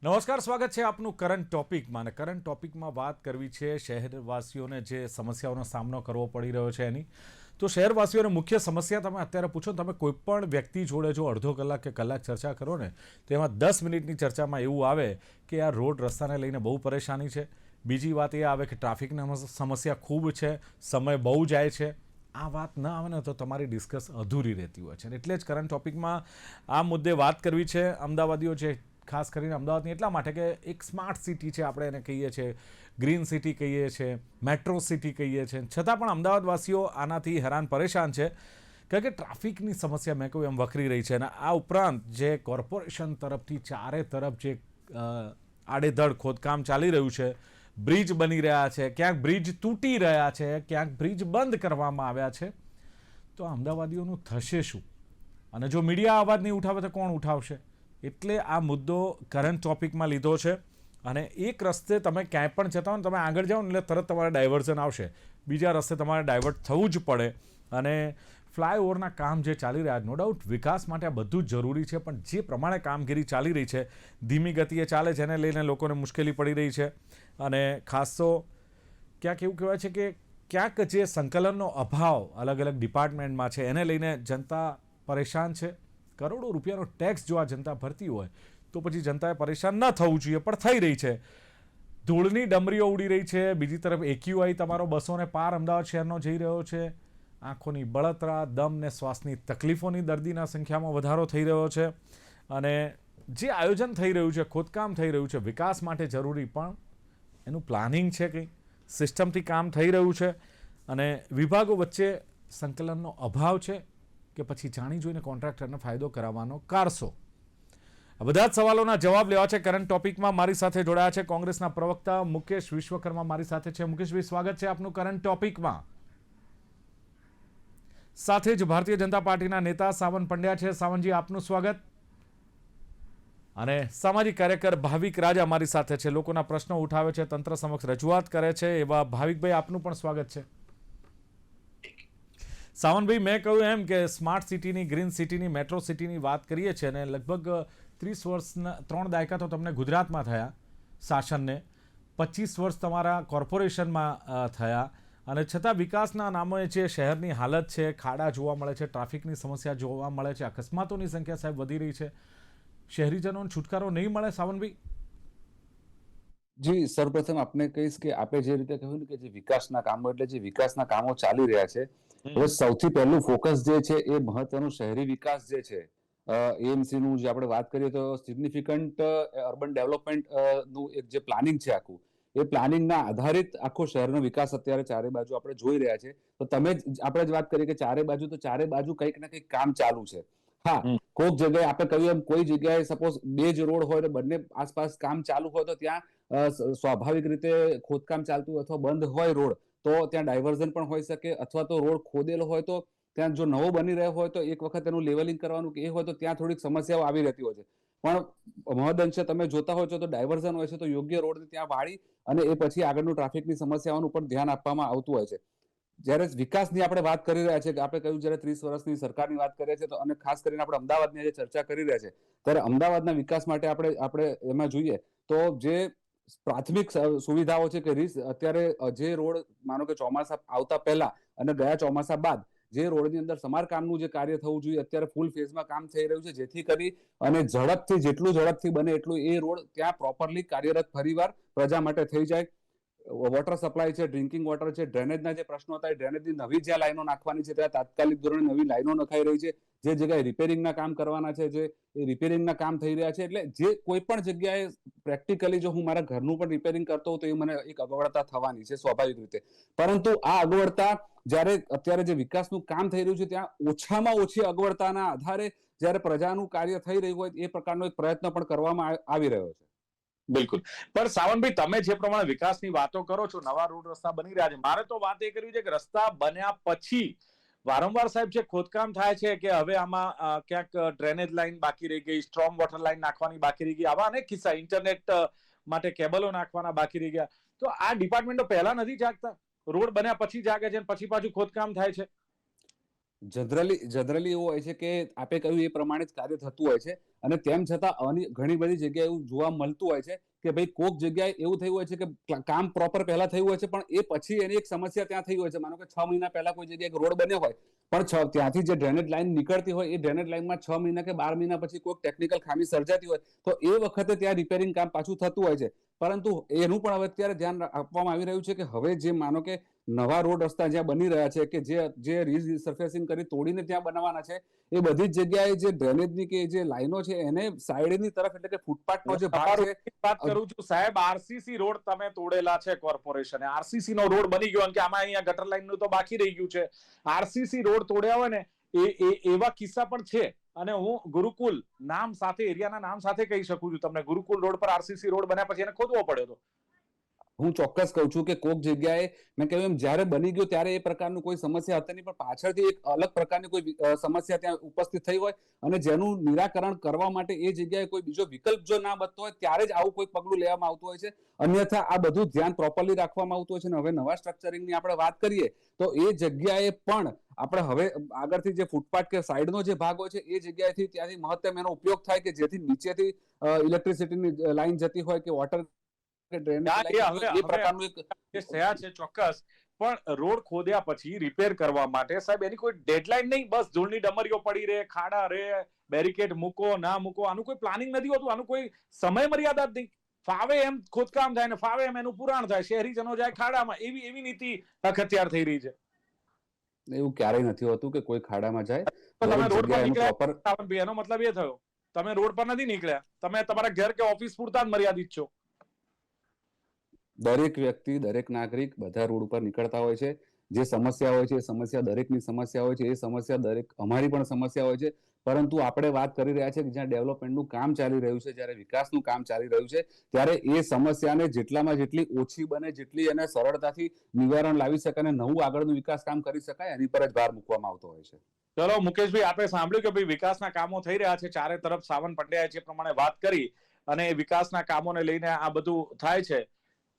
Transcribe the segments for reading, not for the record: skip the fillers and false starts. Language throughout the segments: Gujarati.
નમસ્કાર, સ્વાગત છે આપનું કરંટ ટોપિકમાં. અને કરંટ ટોપિકમાં વાત કરવી છે શહેરવાસીઓને જે સમસ્યાઓનો સામનો કરવો પડી રહ્યો છે એની. તો શહેરવાસીઓને મુખ્ય સમસ્યા તમે અત્યારે પૂછો, તમે કોઈ પણ વ્યક્તિ જોડે જો અડધો કલાક કે કલાક ચર્ચા કરો ને, તો એમાં 10 મિનિટની ચર્ચામાં એવું આવે કે આ રોડ રસ્તાને લઈને બહુ પરેશાની છે. બીજી વાત એ આવે કે ટ્રાફિકની સમસ્યા ખૂબ છે, સમય બહુ જાય છે. આ વાત ન આવે ને તો તમારી ડિસ્કસ અધૂરી રહેતી હોય છે. એટલે જ કરંટ ટોપિકમાં આ મુદ્દે વાત કરવી છે. અમદાવાદીઓ છે, ખાસ કરીને અમદાવાદની એટલા માટે કે એક સ્માર્ટ સિટી છે, આપણે એને કહીએ છીએ, ગ્રીન સિટી કહીએ છીએ, મેટ્રો સિટી કહીએ છીએ. છતાં પણ અમદાવાદવાસીઓ આનાથી હેરાન પરેશાન છે, કારણ કે ટ્રાફિકની સમસ્યા મેં કહ્યું એમ વકરી રહી છે. અને આ ઉપરાંત જે કોર્પોરેશન તરફથી ચારે તરફ જે આડેધડ ખોદકામ ચાલી રહ્યું છે, બ્રિજ બની રહ્યા છે, ક્યાંક બ્રિજ તૂટી રહ્યા છે, ક્યાંક બ્રિજ બંધ કરવામાં આવ્યા છે, તો અમદાવાદીઓનું થશે શું? અને જો મીડિયા અવાજ નહીં ઉઠાવે તો કોણ ઉઠાવશે? એટલે આ મુદ્દો કરંટ ટોપિકમાં લીધો છે. અને એક રસ્તે તમે ક્યાંય પણ જતા હો ને, તમે આગળ જાઓ ને એટલે તરત તમારે ડાયવર્ઝન આવશે, બીજા રસ્તે તમારે ડાયવર્ટ થવું જ પડે. અને ફ્લાયઓવરના કામ જે ચાલી રહ્યા, નો ડાઉટ વિકાસ માટે આ બધું જ જરૂરી છે, પણ જે પ્રમાણે કામગીરી ચાલી રહી છે, ધીમી ગતિએ ચાલે છે, એને લઈને લોકોને મુશ્કેલી પડી રહી છે. અને ખાસ તો ક્યાંક એવું કહેવાય છે કે ક્યાંક જે સંકલનનો અભાવ અલગ અલગ ડિપાર્ટમેન્ટમાં છે, એને લઈને જનતા પરેશાન છે. કરોડો રૂપિયાનો ટેક્સ જો આ જનતા ભરતી હોય તો પછી જનતાએ પરેશાન ન થવું જોઈએ, પણ થઈ રહી છે. ધૂળની ડમરીઓ ઉડી રહી છે. બીજી તરફ એક્યુઆઈ તમારો 200 પાર અમદાવાદ શહેરનો જઈ રહ્યો છે. આંખોની બળતરા, દમ ને શ્વાસની તકલીફોની દર્દીના સંખ્યામાં વધારો થઈ રહ્યો છે. અને જે આયોજન થઈ રહ્યું છે, ખોદકામ થઈ રહ્યું છે, વિકાસ માટે જરૂરી, પણ એનું પ્લાનિંગ છે, કંઈ સિસ્ટમથી કામ થઈ રહ્યું છે, અને વિભાગો વચ્ચે સંકલનનો અભાવ છે, કે પછી જાણી જોઈને કોન્ટ્રાક્ટરને ફાયદો કરાવવાનો કારસો? આ બધા જ સવાલોના જવાબ લેવા છે કરંટ ટોપિકમાં. મારી સાથે જોડાયા છે કોંગ્રેસના પ્રવક્તા મુકેશ વિશ્વકર્મા, મારી સાથે છે. મુકેશભાઈ, સ્વાગત છે આપનું કરંટ ટોપિકમાં. સાથે જ ભારતીય જનતા પાર્ટીના નેતા સાવન પંડ્યા છે. સાવનજી, આપનું સ્વાગત. અને સામાજિક કાર્યકર ભાવિક રાજા મારી સાથે છે, લોકોના પ્રશ્નો ઉઠાવે છે, તંત્ર સમક્ષ રજૂઆત કરે છે, એવા ભાવિકભાઈ, આપનું પણ સ્વાગત છે. સાવનભાઈ, મેં કહ્યું એમ કે સ્માર્ટ સિટીની, ગ્રીન સિટીની, મેટ્રો સિટીની વાત કરીએ છીએ, અને લગભગ 30 વર્ષના 3 દાયકા તો તમને ગુજરાતમાં થયા શાસનને, 25 વર્ષ તમારા કોર્પોરેશનમાં થયા, અને છતાં વિકાસના નામે જે શહેરની હાલત છે, ખાડા જોવા મળે છે, ટ્રાફિકની સમસ્યા જોવા મળે છે, અકસ્માતોની સંખ્યા સાહેબ વધી રહી છે. શહેરીજનોને છુટકારો નહીં મળે સાવનભાઈ? જી, સર્વપ્રથમ આપને કહીશ કે આપે જે રીતે કહ્યું ને કે જે વિકાસના કામો, એટલે જે વિકાસના કામો ચાલી રહ્યા છે, હવે સૌથી પહેલું ફોકસ જે છે એ મહત્વનું શહેરી વિકાસ જે છે, એએમસી નું જે આપણે વાત કરીએ તો સિગ્નિફિકન્ટ અર્બન ડેવલપમેન્ટ નું એક જે પ્લાનિંગ છે આખું, એ પ્લાનિંગના આધારિત આખો શહેરનો વિકાસ અત્યારે ચારે બાજુ આપણે જોઈ રહ્યા છે. તો આપણે જ વાત કરીએ કે ચારે બાજુ કંઈક ને કંઈક કામ ચાલુ છે. હા, કોઈક જગ્યાએ આપણે કહ્યું એમ કોઈ જગ્યાએ સપોઝ 2 જ રોડ હોય, બંને આસપાસ કામ ચાલુ હોય, તો ત્યાં સ્વાભાવિક રીતે ખોદકામ ચાલતું અથવા બંધ હોય રોડ, તો ત્યાં ડાયવર્ઝન પણ હોઈ શકે, અથવા તો રોડ ખોદેલો હોય તો ત્યાં જો નવો બની રહ્યો હોય તો એક વખત એનું લેવલિંગ કરવાનું કે એ હોય તો ત્યાં થોડીક સમસ્યાઓ આવી રહેતી હોય છે. પણ મહદઅંશે તમે જોતા હોય છો તો ડાયવર્ઝન હોય છે, તો યોગ્ય રોડ ત્યાં વાળી અને એ પછી આગળનું ટ્રાફિકની સમસ્યાઓનું પણ ધ્યાન આપવામાં આવતું હોય છે. જ્યારે વિકાસની આપણે વાત કરી રહ્યા છે, કે આપણે કહ્યું જ્યારે 30 વર્ષની સરકારની વાત કરીએ છીએ, તો અને ખાસ કરીને આપણે અમદાવાદની જે ચર્ચા કરી રહ્યા છે, ત્યારે અમદાવાદના વિકાસ માટે આપણે એમાં જોઈએ તો જે પ્રાથમિક સુવિધાઓ છે, કે અત્યારે જે રોડ માનો કે ચોમાસા આવતા પહેલા અને ગયા ચોમાસા બાદ જે રોડની અંદર સમારકામનું જે કાર્ય થવું જોઈએ, અત્યારે ફૂલ ફેઝમાં કામ થઈ રહ્યું છે, જેથી કરી અને જેટલું ઝડપથી બને એટલું એ રોડ ત્યાં પ્રોપરલી કાર્યરત ફરીવાર પ્રજા માટે થઈ જાય. વોટર સપ્લાય છે, ડ્રિંકિંગ વોટર છે, ડ્રેનેજના જે પ્રશ્નો હતા, ડ્રેનેજની નવી જ્યાં લાઈનો નાખવાની છે ત્યાં તાત્કાલિક ધોરણે નવી લાઈનો નખાઈ રહી છે. જે જગ્યાએ રિપેરિંગના કામ કરવાના છે, જે રિપેરિંગના કામ થઈ રહ્યા છે. એટલે જે કોઈ પણ જગ્યાએ પ્રેક્ટિકલી જો હું મારા ઘરનું પણ રિપેરિંગ કરતો હોઉં તો એ મને એક અગવડતા થવાની છે સ્વાભાવિક રીતે. પરંતુ આ અગવડતા જ્યારે અત્યારે જે વિકાસનું કામ થઈ રહ્યું છે, ત્યાં ઓછામાં ઓછી અગવડતાના આધારે જ્યારે પ્રજાનું કાર્ય થઈ રહ્યું હોય, એ પ્રકારનો એક પ્રયત્ન પણ કરવામાં આવી રહ્યો છે. બિલકુલ. પણ સાવનભાઈ, તમે જે પ્રમાણે વિકાસની વાતો કરો છો, નવા રોડ રસ્તા બની રહ્યા છે, મારે તો વાત એ કરવી છે કે રસ્તા બન્યા પછી વારંવાર સાહેબ જે ખોદકામ થાય છે, કે હવે આમાં ક્યાંક ડ્રેનેજ લાઈન બાકી રહી ગઈ, સ્ટ્રોંગ વોટર લાઈન નાખવાની બાકી રહી ગઈ, આવા અનેક કિસ્સા, ઇન્ટરનેટ માટે કેબલો નાખવાના બાકી રહી ગયા. તો આ ડિપાર્ટમેન્ટો પહેલા નથી જાગતા? રોડ બન્યા પછી જાગે છે, પછી પાછું ખોદકામ થાય છે. જનરલી એવું હોય છે કે આપે કહ્યું એ પ્રમાણે જ કાર્ય થતું હોય છે. અને તેમ છતાં ઘણી બધી જગ્યાએ એવું જોવા મળતું હોય છે કે ભાઈ કોક જગ્યાએ એવું થયું હોય છે કે કામ પ્રોપર પહેલા થયું હોય છે, પણ એ પછી એની એક સમસ્યા ત્યાં થઈ હોય છે. માનો કે 6 મહિના પહેલા કોઈ જગ્યાએ રોડ બન્યો હોય, પણ ત્યાંથી જે ડ્રેનેજ લાઈન નીકળતી હોય, એ ડ્રેનેજ લાઈનમાં 6 મહિના કે 12 મહિના પછી કોઈ ટેકનિકલ ખામી સર્જાતી હોય, તો એ વખતે ત્યાં રિપેરિંગ કામ પાછું થતું હોય છે. પરંતુ એનું પણ હવે અત્યારે ધ્યાન આપવામાં આવી રહ્યું છે કે હવે જે માનો કે નવા રોડ રસ્તા જ્યાં બની રહ્યા છે, કે જે રીસર્ફેસિંગ કરી તોડીને ત્યાં બનાવવાના છે, એ બધી જ જગ્યાએ જે ડ્રેનેજની કે જે લાઈનો છે એને સાઈડની તરફ, એટલે કે ફૂટપાથનો જે ભાગ છે, વાત કરું છું સાહેબ, આરસીસી રોડ તમે તોડેલા છે કોર્પોરેશને. આરસીસી નો રોડ બની ગયો, કે આમાં અહીંયા ગટર લાઈન નું તો બાકી રહી ગયું છે. આરસીસી રોડ તોડ્યા હોય ને એવા કિસ્સા પણ છે. અને હું ગુરુકુલ નામ સાથે, એરિયાના નામ સાથે કહી શકું છું તમને, ગુરુકુલ રોડ પર આરસીસી રોડ બન્યા પછી એને ખોદવો પડ્યો હતો. હું ચોક્કસ કહું છું કે કોક જગ્યાએ મેં કહ્યું એમ જ્યારે બની ગયું ત્યારે એ પ્રકારનું કોઈ સમસ્યા હતી નહીં, પણ પાછળથી એક અલગ પ્રકારની કોઈ સમસ્યા ત્યાં ઉપસ્થિત થઈ હોય અને જેનું નિરાકરણ કરવા માટે એ જગ્યાએ કોઈ બીજો વિકલ્પ જો ના બનતો હોય, ત્યારે જ આવું કોઈ પગલું લેવામાં આવતું હોય છે. અન્યથા આ બધું ધ્યાન પ્રોપરલી રાખવામાં આવતું હોય છે. અને હવે નવા સ્ટ્રક્ચરિંગની આપણે વાત કરીએ તો એ જગ્યાએ પણ આપણે હવે આગળથી જે ફૂટપાથ કે સાઈડનો જે ભાગ હોય છે, એ જગ્યાએથી ત્યાંથી મહત્તમ એનો ઉપયોગ થાય કે જેથી નીચેથી ઇલેક્ટ્રિસિટીની લાઈન જતી હોય કે વોટર ચોક્કસ. પણ રોડ ખોદ્યા પછી રિપેર કરવા માટે સાહેબ એની કોઈ ડેડલાઈન નહીં, બસ ધૂળની ડમરીઓ પડી રહે, ખાડા રહે, બેરિકેડ મૂકો ના મૂકો, આનું કોઈ પ્લાનિંગ નથી હોતું, આનું કોઈ સમય મર્યાદા જ નહીં. ફાવે એમ ખોદકામ થાય ને ફાવે એમ એનું પુરાણ થાય, શહેરીજનો જાય ખાડામાં, એવી નીતિ અખત્યાર થઈ રહી છે. એવું ક્યારેય નથી હોતું કે કોઈ ખાડામાં જાય. તમે રોડ પર નીકળ્યા, એનો મતલબ એ થયો તમે રોડ પર નથી નીકળ્યા, તમે તમારા ઘર કે ઓફિસ પૂરતા જ મર્યાદિત છો. દરેક વ્યક્તિ, દરેક નાગરિક બધા રોડ ઉપર નીકળતા હોય છે. જે સમસ્યા હોય છે એ સમસ્યા દરેકની સમસ્યા હોય છે, એ સમસ્યા દરેક અમારી પણ સમસ્યા હોય છે. પરંતુ આપણે વાત કરી રહ્યા છીએ કે જ્યાં ડેવલપમેન્ટનું કામ ચાલી રહ્યું છે, જ્યારે વિકાસનું કામ ચાલી રહ્યું છે, ત્યારે એ સમસ્યાને જેટલામાં જેટલી ઓછી બને, જેટલી એને સરળતાથી નિવારણ લાવી શકાય અને નવું આગળનું વિકાસ કામ કરી શકાય, એની પર જ ભાર મૂકવામાં આવતો હોય છે. ચલો મુકેશભાઈ, આપણે સાંભળ્યું કે ભાઈ વિકાસના કામો થઈ રહ્યા છે ચારે તરફ. સાવન પંડ્યાએ જે પ્રમાણે વાત કરી અને વિકાસના કામોને લઈને આ બધું થાય છે.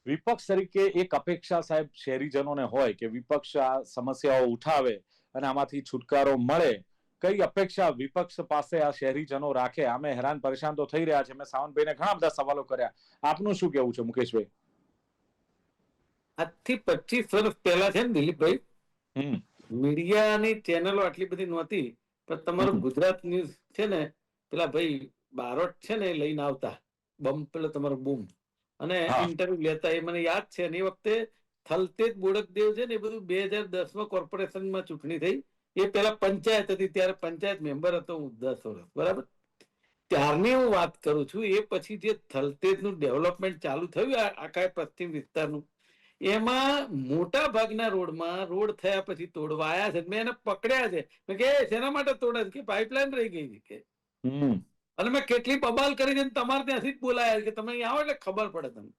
વિપક્ષ તરીકે એક અપેક્ષા સાહેબ શહેરીજનોને હોય કે વિપક્ષ આ સમસ્યાઓ ઉઠાવે અને આમાંથી છુટકારો મળે. કઈ અપેક્ષા વિપક્ષ પાસે આ શહેરીજનો રાખે? અમે હેરાન પરેશાન તો થઈ રહ્યા છે. મેં સાવનભાઈને ઘણા બધા સવાલો કર્યા. આપનું શું કેવું છે મુકેશભાઈ? આજથી 25 વર્ષ પહેલા છે ને દિલીપભાઈ, મીડિયાની ચેનલો આટલી બધી નહોતી, પણ તમારું ગુજરાત ન્યૂઝ છે ને, પેલા ભાઈ બારોટ છે ને, એ લઈને આવતા પેલો તમારો બૂમ અને ઇન્ટરવ્યુ લેતા. એ મને યાદ છે. અને એ વખતે થલતેજ બોડકદેવ છે ને, એ બધું 2010માં કોર્પોરેશનમાં ચૂંટણી થઈ. એ પેલા પંચાયત હતી, ત્યારે પંચાયત મેમ્બર હતો હું 10 વર્ષ, બરાબર. ત્યારની હું વાત કરું છું. એ પછી જે થલતેજનું ડેવલપમેન્ટ ચાલુ થયું આખા પશ્ચિમ વિસ્તારનું, એમાં મોટા ભાગના રોડમાં રોડ થયા પછી તોડવાયા છે. મેં એને પકડ્યા છે. મેં કે શેના માટે તોડે છે? કે પાઇપલાઇન રહી ગઈ છે કે. અને મેં કેટલી બબાલ કરી છે, તમારે ત્યાંથી જ બોલાયા કે તમે અહીં આવો એટલે ખબર પડે તમને.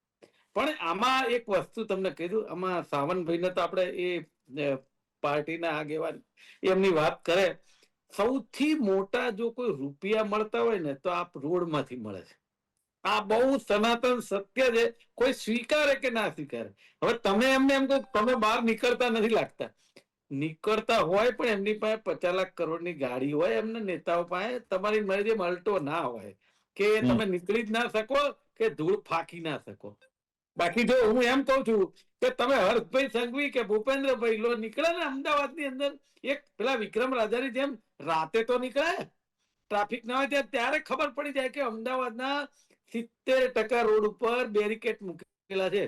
પણ આમાં એક વસ્તુ તમને કીધું, આમાં સાવનભાઈને તો આપણે એ પાર્ટીના આગેવાન એમની વાત કરે, સૌથી મોટા જો કોઈ રૂપિયા મળતા હોય ને તો આ રોડમાંથી મળે છે. આ બહુ સનાતન સત્ય છે, કોઈ સ્વીકારે કે ના સ્વીકારે. હવે તમે એમને એમ કહો, તમે બહાર નીકળતા નથી લાગતા. નીકળતા હોય પણ એમની પાસે 50 લાખ કરોડની ગાડી હોય, એમના નેતાઓ પાસે. તમારી મરજી મલટો ના હોય કે તમે નીકળી જ ના શકો કે ધૂળ ફાંકી ના શકો. બાકી જો હું એમ કઉ છું કે તમે હર્ષભાઈ સંઘવી કે ભૂપેન્દ્રભાઈ લો નીકળે ને અમદાવાદની અંદર, એક પેલા વિક્રમ રાજાની જેમ રાતે તો નીકળે, ટ્રાફિક ના હોય ત્યારે ખબર પડી જાય કે અમદાવાદના 70% રોડ ઉપર બેરિકેડ મૂકેલા છે,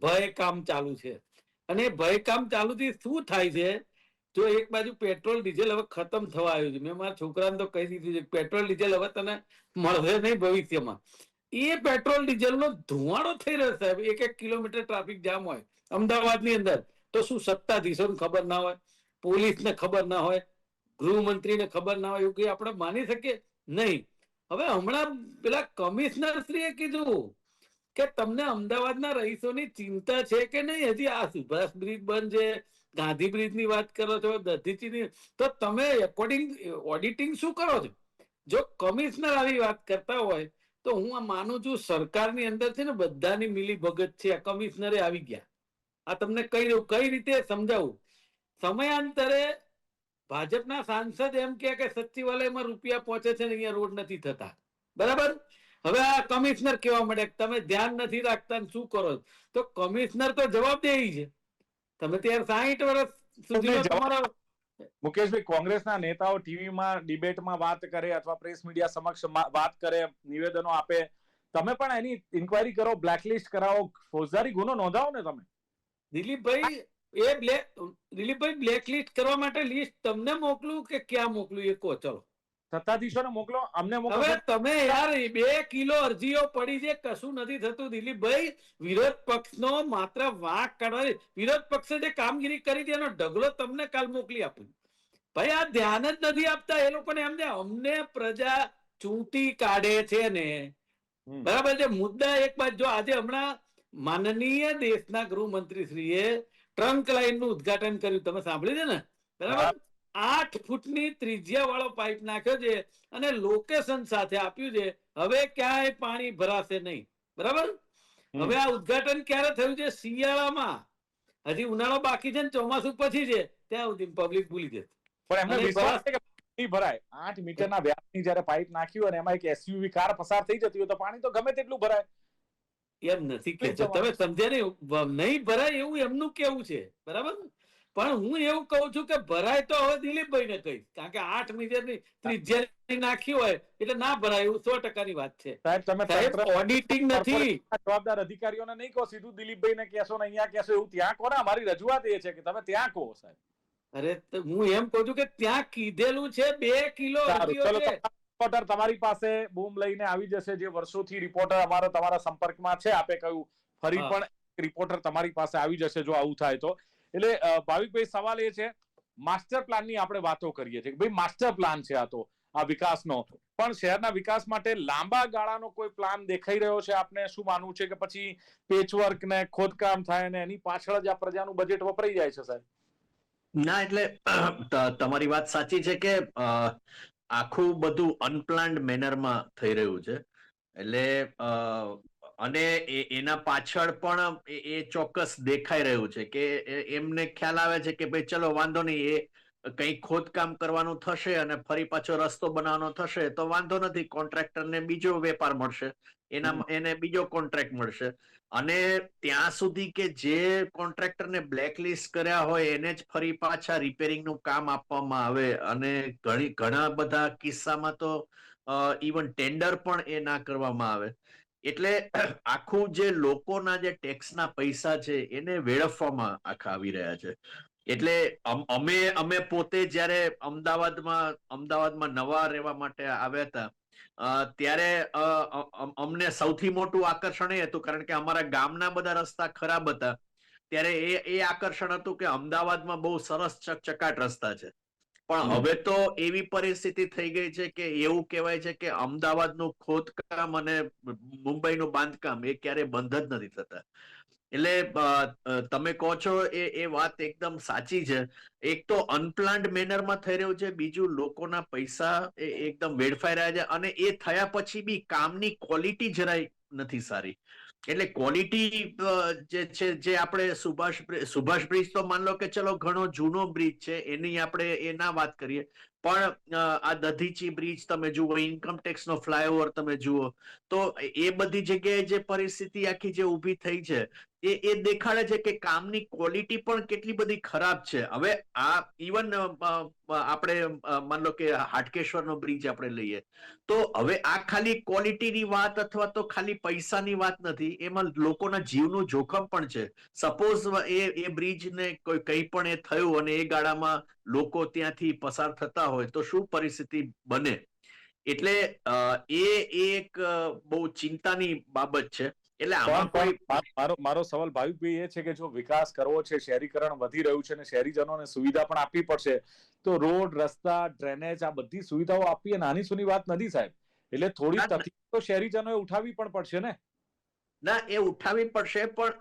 ભય કામ ચાલુ છે. અને ભય કામ ચાલુ થી શું થાય છે? જો એક બાજુ પેટ્રોલ ડીઝલ હવે ખતમ થવા આવ્યું છે. મેં મારા છોકરાને તો કહી દીધું છે પેટ્રોલ ડીઝલ હવે તને મળશે નહીં ભવિષ્યમાં. એ પેટ્રોલ ડીઝલ નો ધુવાડો થઈ રહ્યો સાહેબ. 1-1 કિલોમીટર ટ્રાફિક જામ હોય અમદાવાદની અંદર. તો શું સત્તાધીશોને ખબર ના હોય? પોલીસને ખબર ના હોય? ગૃહમંત્રીને ખબર ના હોય? એવું કઈ આપણે માની શકીએ નહીં. હવે હમણાં પેલા કમિશનર શ્રીએ કીધું કે તમને અમદાવાદના રહીશોની ચિંતા છે કે નહીં? હજી આ સુભાષ બ્રિજ બંધ છે, ગાંધી બ્રિજ ની વાત કરો છો, દધીચીની, તો તમે ઓડિટિંગ શું કરો છો? જો કમિશનર આવી વાત કરતા હોય તો હું માનું છું સરકારની અંદર છે ને બધાની મિલી ભગત છે. આ કમિશનરે આવી ગયા. આ તમને કહી દઉં કઈ રીતે સમજાવું. સમયાંતરે ભાજપના સાંસદ એમ કે સચિવાલયમાં રૂપિયા પહોંચે છે ને અહીંયા રોડ નથી થતા, બરાબર. હવે આ કમિશનર કેવા મળે તમે ધ્યાન નથી રાખતા ને શું કરો, તો કમિશનર તો જવાબદેહી છે. તમે ત્યારે 60 વર્ષ સુધી તમારા મુકેશભાઈ, કોંગ્રેસના નેતાઓ ટીવીમાં ડિબેટમાં વાત કરે અથવા પ્રેસ મીડિયા સમક્ષ વાત કરે, નિવેદનો આપે, તમે પણ એની ઇન્ક્વાયરી કરો, બ્લેકલિસ્ટ કરાવો, ફોજદારી ગુનો નોંધાવો ને તમે. દિલીપભાઈ બ્લેકલિસ્ટ કરવા માટે લિસ્ટ તમને મોકલું કે ક્યાં મોકલું એ કહો. ચલો સત્તાધીશોને મોકલો, અમને મોકલો. હવે તમે યાર 2 કિલો અરજીઓ પડી છે, કશું નથી થતું. દિલીપભાઈ, વિરોધ પક્ષનો માત્ર વાંક કાઢવાની, વિરોધ પક્ષે જે કામગીરી કરી છે એનો ઢગલો તમને કાલ મોકલી આપું. ભાઈ આ ધ્યાન જ નથી આપતા એ લોકોને. એમ અમને પ્રજા ચૂંટી કાઢે છે ને, બરાબર છે. મુદ્દા એક બાજુ જો આજે હમણાં માનનીય દેશના ગૃહમંત્રી શ્રીએ ટ્રંક લાઈન નું ઉદઘાટન કર્યું, તમે સાંભળ્યું છે ને, બરાબર. 8 ફૂટની ત્રિજ્યા વાળો પાઇપ નાખ્યો છે અને લોકેશન સાથે આપ્યું છે. હવે ક્યાંય પાણી ભરાશે નહીં, બરાબર. હવે આ ઉદઘાટન ક્યારે થયું છે? શિયાળામાં. હજી ઉનાળો બાકી છે ને ચોમાસું પછી છે, ત્યાં સુધી પબ્લિક ભૂલી જશે. પણ એમને વિશ્વાસ છે કે પાણી ભરાય. 8 મીટરના વ્યાસની જ્યારે પાઇપ નાખ્યું અને એમાં એક એસયુવી કાર પસાર થઈ જતી હોય તો પાણી તો ગમે તેટલું ભરાય. એમ નથી કહેતો, તમે સમજ્યા નહીં ભરાય એવું એમનું કેવું છે, બરાબર. પણ હું એવું કહું છું કે ભરાય તો હવે દિલીપભાઈને કહીશ, કારણ કે 8 મીટરની ત્રિજ્યા નાખી હોય એટલે ના ભરાય એવું 100% વાત છે. સાહેબ, તમે ઓડિટિંગ નથી. જવાબદાર અધિકારીઓને નહીં કહો, સીધું દિલીપભાઈને કહેશો ને અહીંયા કહેશો એવું ત્યાં કહો ને. અમારી રજૂઆત એ છે કે તમે ત્યાં કહો સાહેબ. અરે હું એમ કહું છું કે ત્યાં કીધેલું છે 2 કિલો રિપોર્ટર તમારી પાસે બૂમ લઈને આવી જશે, જે વર્ષોથી રિપોર્ટર અમારો તમારા સંપર્કમાં છે. આપે કહ્યું ફરી પણ રિપોર્ટર તમારી પાસે આવી જશે જો આવું થાય તો. એટલે ભાવિકભાઈ, સવાલ એ છે, માસ્ટર પ્લાનની આપણે વાતો કરીએ છીએ કે ભાઈ માસ્ટર પ્લાન છે આ તો, આ વિકાસનો, પણ શહેરના વિકાસ માટે લાંબા ગાળાનો કોઈ પ્લાન દેખાઈ રહ્યો છે? આપને શું માનવું છે કે પછી પેચવર્ક ને ખોદકામ થાય ને એની પાછળ જ આ પ્રજાનું બજેટ વપરાઈ જાય છે સાહેબ? ના, એટલે તમારી વાત સાચી છે કે આખું બધું અનપ્લાન્ડ મેનરમાં થઈ રહ્યું છે. એટલે અને એના પાછળ પણ એ ચોક્કસ દેખાઈ રહ્યું છે કે એમને ખ્યાલ આવે છે કે ભાઈ ચલો વાંધો નહીં, એ કઈ ખોદકામ કરવાનું થશે અને ફરી પાછો રસ્તો બનાવવાનો થશે તો વાંધો નથી, કોન્ટ્રાક્ટરને બીજો વેપાર મળશે, એને બીજો કોન્ટ્રાક્ટ મળશે. અને ત્યાં સુધી કે જે કોન્ટ્રાક્ટરને બ્લેકલિસ્ટ કર્યા હોય એને જ ફરી પાછા રિપેરિંગનું કામ આપવામાં આવે. અને ઘણા બધા કિસ્સામાં તો ઇવન ટેન્ડર પણ એ ના કરવામાં આવે. એટલે આખું જે લોકોના જે ટેક્સના પૈસા છે એને વેડફવામાં આખા આવી રહ્યા છે. એટલે અમે પોતે જયારે અમદાવાદમાં નવા રહેવા માટે આવ્યા હતા ત્યારે અમને સૌથી મોટું આકર્ષણ એ હતું, કારણ કે અમારા ગામના બધા રસ્તા ખરાબ હતા, ત્યારે એ આકર્ષણ હતું કે અમદાવાદમાં બહુ સરસ ચકચકાટ રસ્તા છે. પણ હવે તો એવી પરિસ્થિતિ થઈ ગઈ છે કે એવું કહેવાય છે કે અમદાવાદનું ખોદકામ અને મુંબઈનું બાંધકામ એ ક્યારે બંધ જ નથી થતા. એટલે તમે કહો છો એ વાત એકદમ સાચી છે. એક તો અનપ્લાન્ડ મેનરમાં થઈ રહ્યું છે, બીજું લોકોના પૈસા એકદમ વેડફાઈ રહ્યા છે, અને એ થયા પછી બી કામની ક્વોલિટી જરાય નથી સારી. એટલે ક્વોલિટી જે છે, જે આપણે સુભાષ બ્રિજ તો માન લો કે ચલો ઘણો જૂનો બ્રિજ છે, એની આપણે એ ના વાત કરીએ, પણ આ દધીચી બ્રિજ તમે જુઓ, ઇન્કમટેક્સ નો ફ્લાયઓવર તમે જુઓ, તો એ બધી જગ્યાએ જે પરિસ્થિતિ આખી જે ઊભી થઈ છે એ દેખાડે છે કે કામની ક્વોલિટી પણ કેટલી બધી ખરાબ છે. હવે આ ઇવન આપણે માન લો કે હાટકેશ્વરનો બ્રિજ આપણે લઈએ તો હવે આ ખાલી ક્વોલિટીની વાત અથવા તો ખાલી પૈસાની વાત નથી, એમાં લોકોના જીવનું જોખમ પણ છે. સપોઝ એ બ્રિજને કંઈ પણ એ થયું અને એ ગાળામાં લોકો ત્યાંથી પસાર થતા હોય તો શું પરિસ્થિતિ બને? એટલે એ એક બહુ ચિંતાની બાબત છે. એટલે મારો સવાલ ભાવિકભાઈ એ છે કે જો વિકાસ કરવો છે, શહેરીકરણ વધી રહ્યું છે અને શહેરીજનોને સુવિધા પણ આપવી પડશે, તો રોડ, રસ્તા, ડ્રેનેજ, આ બધી સુવિધાઓ આપવી એ નાની સૂની વાત નથી સાહેબ. એટલે થોડી તકલીફ તો શહેરીજનોએ ઉઠાવવી પણ પડશે ને? ના, એ ઉઠાવવી પડશે, પણ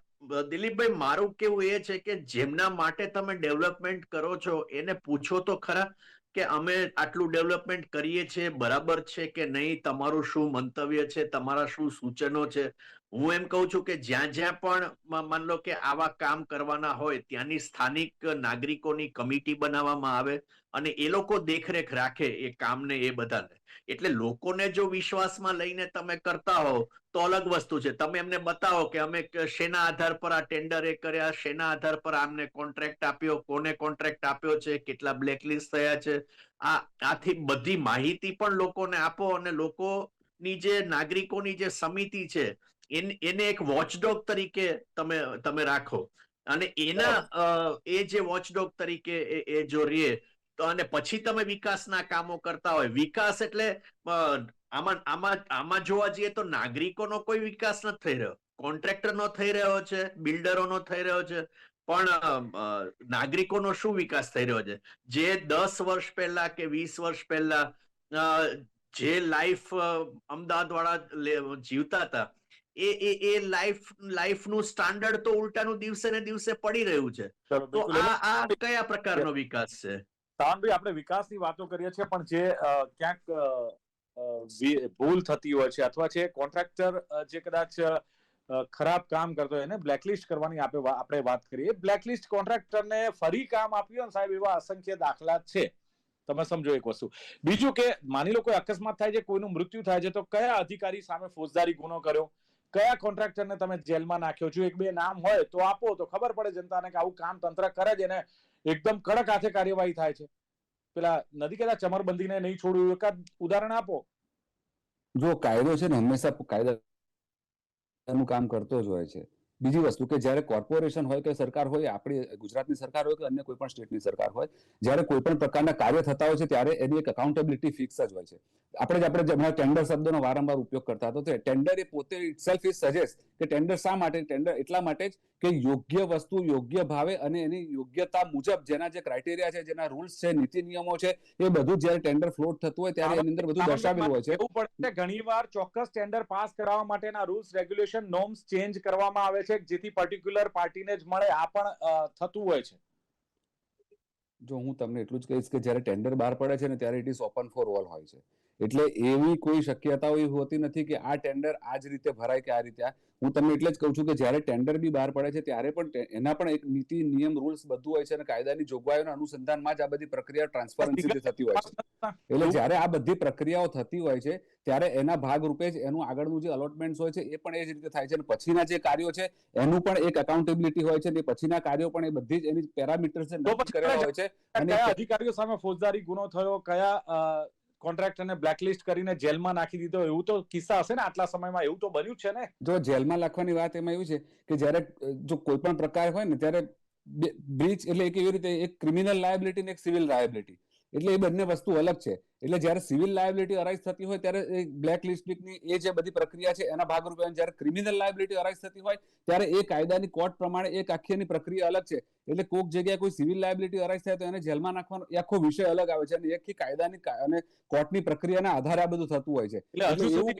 દિલીપભાઈ મારું કેવું એ છે કે જેમના માટે તમે ડેવલપમેન્ટ કરો છો એને પૂછો તો ખરા કે અમે આટલું ડેવલપમેન્ટ કરીએ છીએ બરાબર છે કે નહીં, તમારું શું મંતવ્ય છે, તમારા શું સૂચનો છે. હું એમ કહું છું કે જ્યાં જ્યાં પણ માન લો કે આવા કામ કરવાના હોય ત્યાંની સ્થાનિક નાગરિકોની કમિટી બનાવવામાં આવે અને એ લોકો દેખરેખ રાખે એ કામને એ બધાને. એટલે લોકોને જો વિશ્વાસમાં લઈને તમે કરતા હો તો અલગ વસ્તુ છે. તમે એમને બતાવો કે અમે શેના આધાર પર આ ટેન્ડર એ કર્યા, શેના આધાર પર આમને કોન્ટ્રાક્ટ આપ્યો, કોને કોન્ટ્રાક્ટ આપ્યો છે, કેટલા બ્લેકલિસ્ટ થયા છે, આથી બધી માહિતી પણ લોકોને આપો અને લોકોની જે નાગરિકોની જે સમિતિ છે એને એક વોચડોગ તરીકે તમે રાખો અને એના એ જે વોચડોગ તરીકે એ જો રહે તો અને પછી તમે વિકાસના કામો કરતા હોય. વિકાસ એટલે આમાં જોવા જઈએ તો નાગરિકોનો કોઈ વિકાસ નથી થઈ રહ્યો, કોન્ટ્રાક્ટરનો થઈ રહ્યો છે, બિલ્ડરોનો થઈ રહ્યો છે, પણ નાગરિકોનો શું વિકાસ થઈ રહ્યો છે? જે 10 વર્ષ પહેલા કે 20 વર્ષ પહેલા જે લાઈફ અમદાવાદ વાળા જીવતા હતા એ લાઈફનું સ્ટાન્ડર્ડ તો ઉલટાનું દિવસે ને દિવસે પડી રહ્યું છે. તો આ કયા પ્રકારનો વિકાસ છે? સાવનભાઈ, આપણે વિકાસની વાતો કરીએ છીએ પણ જે ક્યાંક ભૂલ થતી હોય છે અથવા છે કોન્ટ્રાક્ટર જે કદાચ ખરાબ કામ કરતો હોય એને બ્લેકલિસ્ટ કરવાની આપણે વાત કરીએ. બ્લેકલિસ્ટ કોન્ટ્રાક્ટરને ફરી કામ આપ્યું ને સાહેબ, એવા અસંખ્ય દાખલા છે. તમે સમજો એક વસ્તુ. બીજું કે માની લો કોઈ અકસ્માત થાય છે, કોઈનું મૃત્યુ થાય છે, તો કયા અધિકારી સામે ફોજદારી ગુનો કર્યો, કયા કોન્ટ્રાક્ટરને તમે જેલમાં નાખ્યો છો? એક બે નામ હોય તો આપો તો ખબર પડે જનતાને કે આવું કામ તંત્ર કરે છે ને એકદમ કડક હાથે કાર્યવાહી થાય છે. પેલા નથી કહેતા ચમરબંધીને નહીં છોડ્યું, એકાદ ઉદાહરણ આપો. જો કાયદો છે ને હંમેશા કાયદાનું કામ કરતો જ હોય છે. બીજી વસ્તુ કે જ્યારે કોર્પોરેશન હોય કે સરકાર હોય, આપણી ગુજરાતની સરકાર હોય કે અન્ય કોઈ પણ સ્ટેટની સરકાર હોય, જ્યારે કોઈ પણ પ્રકારના કાર્ય થતા હોય છે ત્યારે એની એક અકાઉન્ટેબિલિટી ફિક્સ જ હોય છે. આપણે ટેન્ડર શબ્દનો વારંવાર ઉપયોગ કરતા હતો. ટેન્ડર એ પોતે ઇટસેલ્ફ ઇઝ સજેસ્ટ કે ટેન્ડર શા માટે? ટેન્ડર એટલા માટે જ કે યોગ્ય વસ્તુ યોગ્ય ભાવે અને એની યોગ્યતા મુજબ જેના જે ક્રાઇટેરિયા છે, જેના રૂલ્સ છે, નીતિ નિયમો છે, એ બધું જ્યારે ટેન્ડર ફ્લોટ થતું હોય ત્યારે એની અંદર બધું દર્શાવેલું હોય છે. એવું પડે છે ઘણીવાર ચોક્કસ ટેન્ડર પાસ કરાવવા માટેના રૂલ્સ, રેગ્યુલેશન, નોર્મ્સ ચેન્જ કરવામાં આવે છે જેથી પર્ટિક્યુલર પાર્ટીને જ મળે. આ પણ થતું હોય છે. જો હું તમને એટલું જ કહીશ કે જ્યારે ટેન્ડર બહાર પડે છે ને ત્યારે it is open for all હોય છે. એટલે એવી કોઈ શક્યતાઓ એવી હોતી નથી કે આ ટેન્ડર આ જ રીતે ભરાય કે આ રીતે. હું તમને એટલે જ કહું છું કે જ્યારે ટેન્ડર બી બહાર પડે છે ત્યારે પણ એના પણ એક નીતિ નિયમ રૂલ્સ બધું હોય છે અને કાયદાની જોગવાઈઓના અનુસંધાનમાં જ આ બધી પ્રક્રિયા ટ્રાન્સપરન્સીથી થતી હોય છે. એટલે જ્યારે આ બધી પ્રક્રિયાઓ થતી હોય છે ત્યારે એના ભાગરૂપે જ એનું આગળનું જે અલોટમેન્ટ હોય છે એ પણ એ જ રીતે થાય છે અને પછીના જે કાર્યો છે એનું પણ એક અકાઉન્ટેબિલિટી હોય છે. પછીના કાર્યો પણ એ બધી જ એની પેરામીટર્સ નક્કી કરેલા હોય છે. અને કયા અધિકારીઓ સામે ફોજદારી ગુનો થયો, કયા કોન્ટ્રાક્ટરને બ્લેકલિસ્ટ કરીને જેલમાં નાખી દીધો, એવું તો કિસ્સા હશે ને આટલા સમયમાં? એવું તો બન્યું છે ને? જો જેલમાં નાખવાની વાત એમાં એવું છે કે જ્યારે જો કોઈ પણ પ્રકાર હોય ને ત્યારે બ્રીચ એટલે એક એવી રીતે એક ક્રિમિનલ લાયબિલિટી ને એક સિવિલ લાયબિલિટી, એટલે એ બંને વસ્તુ અલગ છે. એટલે જ્યારે સિવિલ લાયબિલિટી અરાઇઝ થતી હોય ત્યારે બ્લેક લિસ્ટિંગની એ જે બધી પ્રક્રિયા છે એના ભાગરૂપે, જ્યારે ક્રિમિનલ લાયબિલિટી અરાઇઝ થતી હોય ત્યારે એ કાયદાની કોર્ટ પ્રમાણે એક આખીની પ્રક્રિયા અલગ છે. એટલે કોઈક જગ્યાએ કોઈ સિવિલ લાયબિલિટી અરાઇઝ થાય તો એને જેલમાં નાખવાનો એ આખો વિષય અલગ આવે છે અને આખી કાયદાની અને કોર્ટની પ્રક્રિયાના આધારે આ બધું થતું હોય છે. એટલે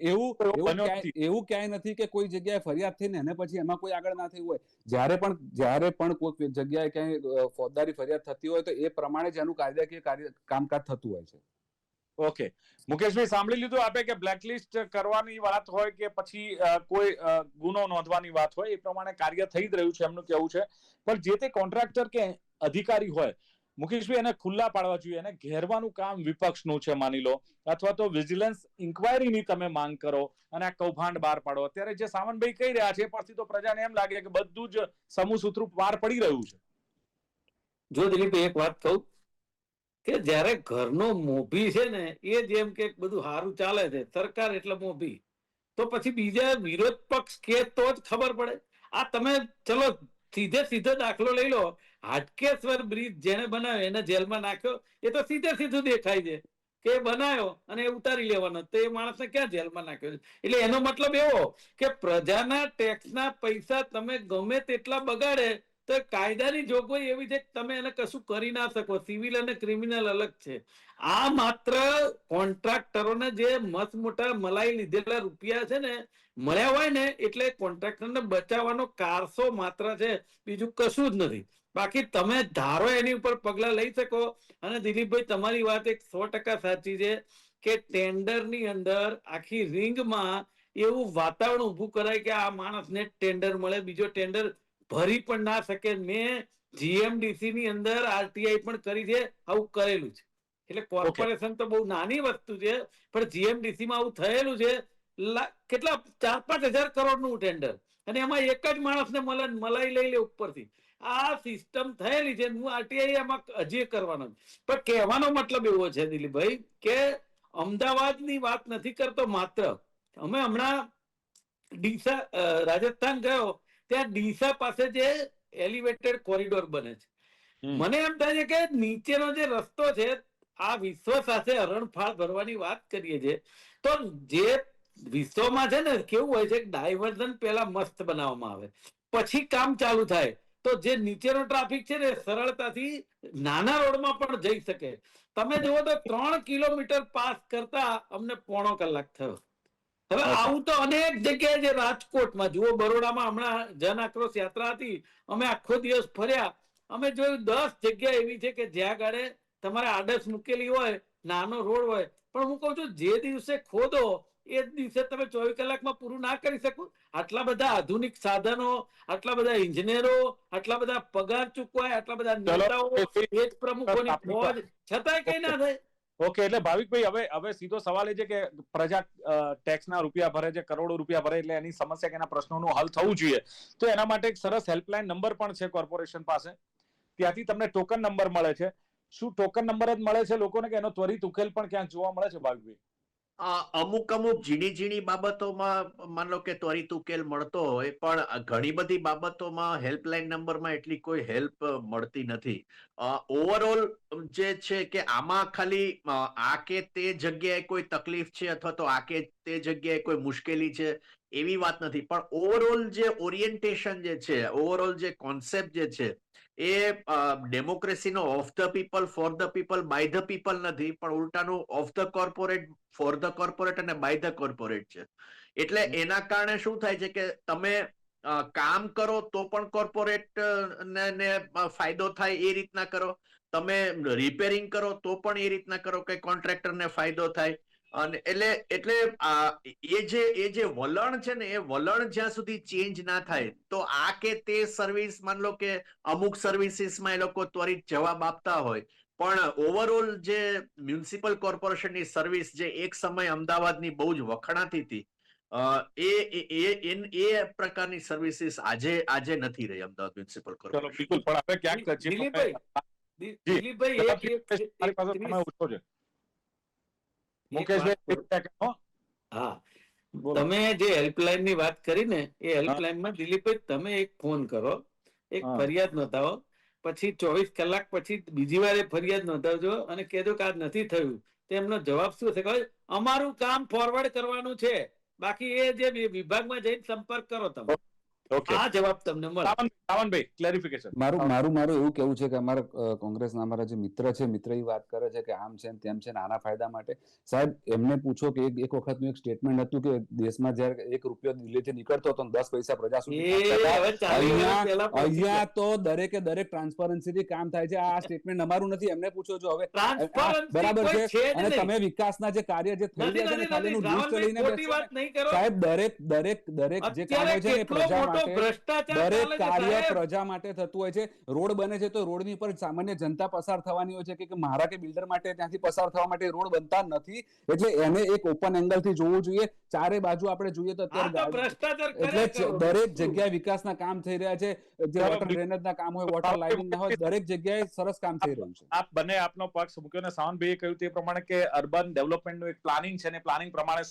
એવું ક્યાંય નથી કે કોઈ જગ્યાએ ફરિયાદ થઈને એને પછી એમાં કોઈ આગળ ના થયું હોય. જ્યારે પણ કોઈ જગ્યાએ ક્યાંય ફોજદારી ફરિયાદ થતી હોય તો એ પ્રમાણે જ એનું કાયદાકીય કામકાજ થતું હોય છે. ઓકે, મુકેશભાઈ, સાંભળી લીધું આપે કે બ્લેકલિસ્ટ કરવાની વાત હોય કે પછી કોઈ ગુનો નોંધવાની વાત હોય, એ પ્રમાણે કાર્ય થઈ જ રહ્યું છે એમનું કહેવું છે. પણ જે તે કોન્ટ્રાક્ટર કે અધિકારી હોય, મુકેશભાઈ, એને ખુલ્લા પાડવા જોઈએ. એને ઘેરવાનું કામ વિપક્ષનું છે માની લો, અથવા તો વિજિલન્સ ઇન્ક્વાયરીની તમે માંગ કરો અને આ કૌભાંડ બહાર પાડો. અત્યારે જે સાવનભાઈ કહી રહ્યા છે એ પરથી તો પ્રજાને એમ લાગે કે બધું જ સમૂહ સૂત્રું બહાર પડી રહ્યું છે. જો દિલીપભાઈ એક વાત કહું કે જ્યારે ઘરનો મોભી છે ને એ જેમ કે બધું સારું ચાલે છે, સરકાર એટલે મોભી, તો પછી બીજા વિરોધ પક્ષ કે તો જ ખબર પડે. આ તમે ચલો સીધો દાખલો લઈ લો, હાટકેશ્વર બ્રિજ જેને બનાવ્યો એને જેલમાં નાખ્યો, એ તો સીધું દેખાય છે કે બનાવ્યો અને ઉતારી લેવાનો, તો એ માણસને ક્યાં જેલમાં નાખ્યો છે? એટલે એનો મતલબ એવો કે પ્રજાના ટેક્સના પૈસા તમે ગમે તેટલા બગાડે તો કાયદાની જોગવાઈ એવી છે કે તમે એને કશું કરી ના શકો. સિવિલ અને ક્રિમિનલ અલગ છે. આ માત્ર કોન્ટ્રાક્ટરોને જે મસ્ત મોટા મલાઈ લીધેલા રૂપિયા છે ને મળ્યા હોય ને એટલે કોન્ટ્રાક્ટરને બચાવવાનો કારસો માત્ર છે, બીજું કશું જ નથી. બાકી તમે ધારો એની ઉપર પગલા લઈ શકો. અને દિલીપભાઈ તમારી વાત 100% સાચી છે કે ટેન્ડરની અંદર આખી રિંગમાં એવું વાતાવરણ ઊભું કરાય કે આ માણસને ટેન્ડર મળે, બીજો ટેન્ડર ભરી પણ ના શકે. મેં જીએમડીસી ની અંદર આરટીઆઈ પણ કરી છે, આવું કરેલું છે. એટલે કોર્પોરેશન તો બહુ નાની વસ્તુ છે, પણ જીએમડીસી માં આવું થયેલું છે. કેટલા 4-5 હજાર કરોડ નું ટેન્ડર, અને એમાં એક જ માણસને મલાઈ લઈ લે ઉપરથી. આ સિસ્ટમ થયેલી છે. હું આરટીઆઈ એમાં હજી કરવાનો, પણ કહેવાનો મતલબ એવો છે દિલીપભાઈ કે અમદાવાદની વાત નથી કરતો માત્ર. અમે હમણાં ડીસા રાજસ્થાન ગયો, ત્યાં ડીસા પાસે જે એલિવેટેડ કોરિડોર બને છે, મને એમ થાય છે કે નીચેનો જે રસ્તો છે, આ વિશ્વ સાથે હરણફાળ ભરવાની વાત કરીએ છીએ તો જે વિશ્વમાં છે ને કેવું હોય છે, ડાયવર્ઝન પેલા મસ્ત બનાવવામાં આવે, પછી કામ ચાલુ થાય તો જે નીચેનો ટ્રાફિક છે ને સરળતાથી નાના રોડમાં પણ જઈ શકે. તમે જુઓ તો 3 કિલોમીટર પાસ કરતા અમને 1.5 કલાક થયો. હવે આવું તો અનેક જગ્યાએ છે. રાજકોટમાં જુઓ, બરોડામાં હમણાં જન આક્રોશ યાત્રા હતી, અમે આખો દિવસ ફર્યા, અમે જોયું 10 જગ્યા એવી છે કે જ્યાં ગાડે તમારે આડસ મૂકેલી હોય, નાનો રોડ હોય, પણ હું કહું છું જે દિવસે ખોદો એ જ દિવસે તમે 24 કલાકમાં પૂરું ના કરી શકો. આટલા બધા આધુનિક સાધનો, આટલા બધા ઇજનેરો, આટલા બધા પગાર ચૂકવાય, આટલા બધા નેતાઓ, પેજ પ્રમુખોની ફોજ, છતાંય કઈ ના થાય. ઓકે, એટલે ભાવિકભાઈ હવે સીધો સવાલ એ છે કે પ્રજા ટેક્સના રૂપિયા ભરે છે, કરોડો રૂપિયા ભરે, એટલે એની સમસ્યા કે એના પ્રશ્નોનું હલ થવું જોઈએ. તો એના માટે એક સરસ હેલ્પલાઇન નંબર પણ છે કોર્પોરેશન પાસે, ત્યાંથી તમને ટોકન નંબર મળે છે. શું ટોકન નંબર જ મળે છે લોકોને કે એનો ત્વરિત ઉકેલ પણ ક્યાંક જોવા મળે છે ભાવિકભાઈ? અમુક ઝીણી બાબતોમાં માન લો કે ત્વરિત ઉકેલ મળતો હોય, પણ ઘણી બધી બાબતોમાં હેલ્પલાઇન નંબરમાં એટલી કોઈ હેલ્પ મળતી નથી. ઓવરઓલ જે છે કે આમાં ખાલી આ કે તે જગ્યાએ કોઈ તકલીફ છે અથવા તો આ કે તે જગ્યાએ કોઈ મુશ્કેલી છે એવી વાત નથી, પણ ઓવરઓલ જે ઓરિએન્ટેશન જે છે, ઓવરઓલ જે કોન્સેપ્ટ જે છે એ ડેમોક્રેસીનો of the people, for the people, by the people નથી, પણ ઉલટાનું of the corporate, for the corporate અને બાય ધ કોર્પોરેટ છે. એટલે એના કારણે શું થાય છે કે તમે કામ કરો તો પણ કોર્પોરેટ ને ફાયદો થાય એ રીતના કરો, તમે રિપેરિંગ કરો તો પણ એ રીતના કરો કે કોન્ટ્રાક્ટરને ફાયદો થાય. અને એટલે એ જે વલણ છે ને, એ વલણ જ્યાં સુધી ચેન્જ ના થાય તો આ કે તે સર્વિસ, માન લો કે અમુક સર્વિસીસમાં એ લોકો ત્વરિત જવાબ આપતા હોય, પણ ઓવરઓલ જે મ્યુનિસિપલ કોર્પોરેશનની સર્વિસ જે એક સમય અમદાવાદની બહુ જ વખણાતી હતી, એ પ્રકારની સર્વિસીસ આજે નથી રહી અમદાવાદ મ્યુનિસિપલ કોર્પોરેશન. બિલકુલ, પણ હવે ક્યાંક તમે જે હેલ્પલાઇન ની વાત કરી ને, એ હેલ્પલાઇનમાં દિલીપભાઈ તમે એક ફોન કરો, એક ફરિયાદ નોંધાવો, પછી 24 કલાક પછી બીજી વાર ફરિયાદ નોંધાવજો અને કહેજો કે આ નથી થયું. તેમનો જવાબ શું છે ખબર? અમારું કામ ફોરવર્ડ કરવાનું છે, બાકી એ જે વિભાગમાં જઈને સંપર્ક કરો તમે. આ જવાબ તમને મળે. સાવનભાઈ, ક્લેરિફિકેશન. મારું એવું કેવું છે કે અમારા કોંગ્રેસના અમારા જે મિત્ર છે, મિત્ર એ વાત કરે છે કે આમ છે તેમ છે આના ફાયદા માટે. સાહેબ એમને પૂછો કે એક વખતનું એક સ્ટેટમેન્ટ હતું કે દેશમાં જયારે 1 રૂપિયો દિલ્હીથી નીકળતો હતો 10 પૈસા પ્રજા સુધી. અહીંયા તો દરેકે દરેક ટ્રાન્સપરન્સીથી કામ થાય છે. આ સ્ટેટમેન્ટ અમારું નથી, એમને પૂછો છો. હવે બરાબર છે. અને તમે વિકાસના જે કાર્ય જે થઈ રહ્યા છે ને, ખાલી એનું લિસ્ટ લઈને બેસો સાહેબ, દરેક જે કામ હોય છે ને પ્રજા માટે, દરેક કાર્ય પ્રજા માટે થતું હોય છે. રોડ બને છે તો રોડની ઉપર સામાન્ય જનતા પસાર થવાની હોય છે કે મારા કે બિલ્ડર માટે ત્યાંથી પસાર થવા માટે રોડ બનતા નથી. એટલે એને એક ઓપન એંગલ થી જોવું જોઈએ. ચારે બાજુ આપણે જોઈએ તો અત્યારે એટલે દરેક જગ્યાએ વિકાસના કામ થઈ રહ્યા છે. જે વોટર ડ્રેનેજના કામ હોય, વોટર લાઇનિંગ ના હોય, દરેક જગ્યાએ સરસ કામ થઈ રહ્યું છે. આપ બંને આપનો પક્ષ મૂક્યો ને સાવનભાઈએ કહ્યું તે પ્રમાણે કે અર્બન ડેવલપમેન્ટનું એક પ્લાનિંગ છે ને પ્લાનિંગ પ્રમાણે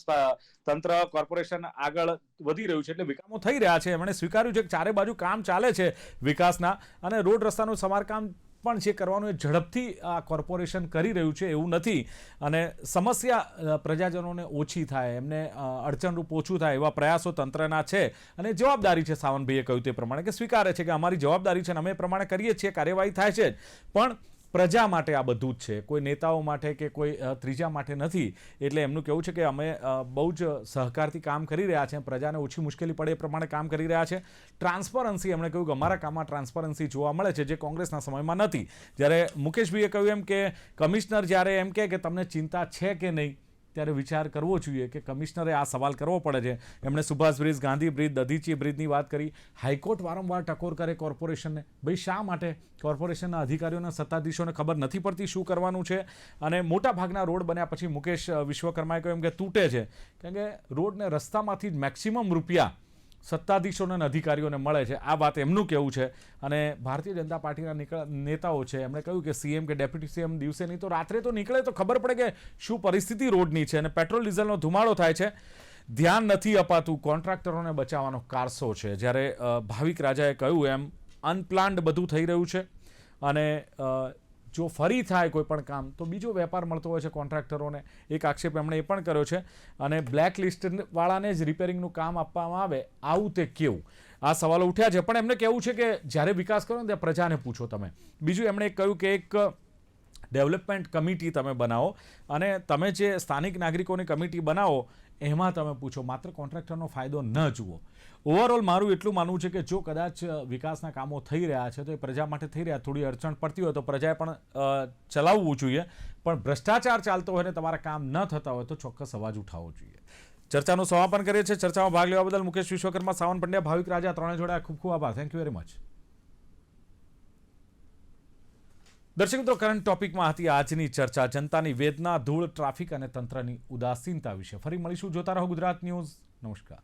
તંત્ર, કોર્પોરેશન આગળ વધી રહ્યું છે, એટલે વિકામો થઈ રહ્યા છે. એમણે સ્વીકાર્યું છે કે ચારે બાજુ કામ ચાલે છે વિકાસના, અને રોડ રસ્તાનું સમારકામ પણ જે કરવાનું એ ઝડપથી આ કોર્પોરેશન કરી રહ્યું છે એવું નથી, અને સમસ્યા પ્રજાજનોને ઓછી થાય, એમને અડચણરૂપ ઓછું થાય એવા પ્રયાસો તંત્રના છે, અને જવાબદારી છે સાવનભાઈએ કહ્યું તે પ્રમાણે કે સ્વીકારે છે કે અમારી જવાબદારી છે અને અમે એ પ્રમાણે કરીએ છીએ, કાર્યવાહી થાય છે, પણ પ્રજા માટે આ બધું જ છે, કોઈ નેતાઓ માટે કે કોઈ ત્રીજા માટે નથી. એટલે એમનું કહેવું છે કે અમે બહુ જ સહકારથી કામ કરી રહ્યા છીએ, પ્રજાને ઓછી મુશ્કેલી પડે એ પ્રમાણે કામ કરી રહ્યા છે. ટ્રાન્સપરન્સી, એમણે કહ્યું કે અમારા કામમાં ટ્રાન્સપરન્સી જોવા મળે છે, જે કોંગ્રેસના સમયમાં નથી. જ્યારે મુકેશભાઈએ કહ્યું એમ કે કમિશનર જ્યારે એમ કહે કે તમને ચિંતા છે કે નહીં, ત્યારે વિચાર કરવો જોઈએ કે કમિશનરે આ સવાલ કરવો પડે છે. એમણે સુભાષ બ્રિજ, ગાંધી બ્રિજ, દધીચી બ્રિજની વાત કરી. હાઈકોર્ટ વારંવાર ટકોર કરે કોર્પોરેશનને. ભાઈ શા માટે કોર્પોરેશનના અધિકારીઓને, સત્તાધીશોને ખબર નથી પડતી શું કરવાનું છે? અને મોટા ભાગના રોડ બન્યા પછી મુકેશ વિશ્વકર્માએ કહ્યું કે તૂટે છે, કારણ કે રોડને રસ્તામાંથી જ મેક્સિમમ રૂપિયા સત્તાધીશોને અને અધિકારીઓને મળે છે. આ વાત એમનું કહેવું છે. અને ભારતીય જનતા પાર્ટીના નેતાઓ છે, એમણે કહ્યું કે સીએમ કે ડેપ્યુટી સીએમ દિવસે નહીં તો રાત્રે તો નીકળે તો ખબર પડે કે શું પરિસ્થિતિ રોડની છે, અને પેટ્રોલ ડીઝલનો ધુમાડો થાય છે. ધ્યાન નથી અપાતું, કોન્ટ્રાક્ટરોને બચાવવાનો કારસો છે. જ્યારે ભાવિક રાજાએ કહ્યું એમ અનપ્લાન્ડ બધું થઈ રહ્યું છે, અને જો ફરી થાય કોઈ પણ કામ તો બીજો વેપાર મળતો હોય છે કોન્ટ્રાક્ટરોને. એક આક્ષેપ એમણે એ પણ કર્યો છે. અને બ્લેક લિસ્ટવાળાને જ રિપેરિંગનું કામ આપવામાં આવે, આવું તે કેવું? આ સવાલો ઉઠ્યા છે. પણ એમને કહેવું છે કે જ્યારે વિકાસ કરો ને ત્યાં પ્રજાને પૂછો તમે. બીજું એમણે કહ્યું કે એક ડેવલપમેન્ટ કમિટી તમે બનાવો, અને તમે જે સ્થાનિક નાગરિકોની કમિટી બનાવો એમાં તમે પૂછો, માત્ર કોન્ટ્રાક્ટરનો ફાયદો ન જુઓ. ઓવરઓલ મારું એટલું માનવું છે કે જો કદાચ વિકાસના કામો થઈ રહ્યા છે તો એ પ્રજા માટે થઈ રહ્યા, થોડી અડચણ પડતી હોય તો પ્રજાએ પણ ચલાવવું જોઈએ, પણ ભ્રષ્ટાચાર ચાલતો હોય ને તમારા કામ ન થતા હોય તો ચોક્કસ અવાજ ઉઠાવવો જોઈએ. ચર્ચાનું સમાપન કરીએ છીએ. ચર્ચામાં ભાગ લેવા બદલ મુકેશ વિશ્વકર્મા, સાવન પંડ્યા, ભાવિક રાજા ત્રણે જોડે ખૂબ ખૂબ આભાર. Thank you very much. દર્શક મિત્રો, કરંટ ટોપિકમાં હતી આજની ચર્ચા જનતાની વેદના, ધૂળ, ટ્રાફિક અને તંત્રની ઉદાસીનતા વિશે. ફરી મળીશું. જોતા રહો ગુજરાત ન્યૂઝ. નમસ્કાર.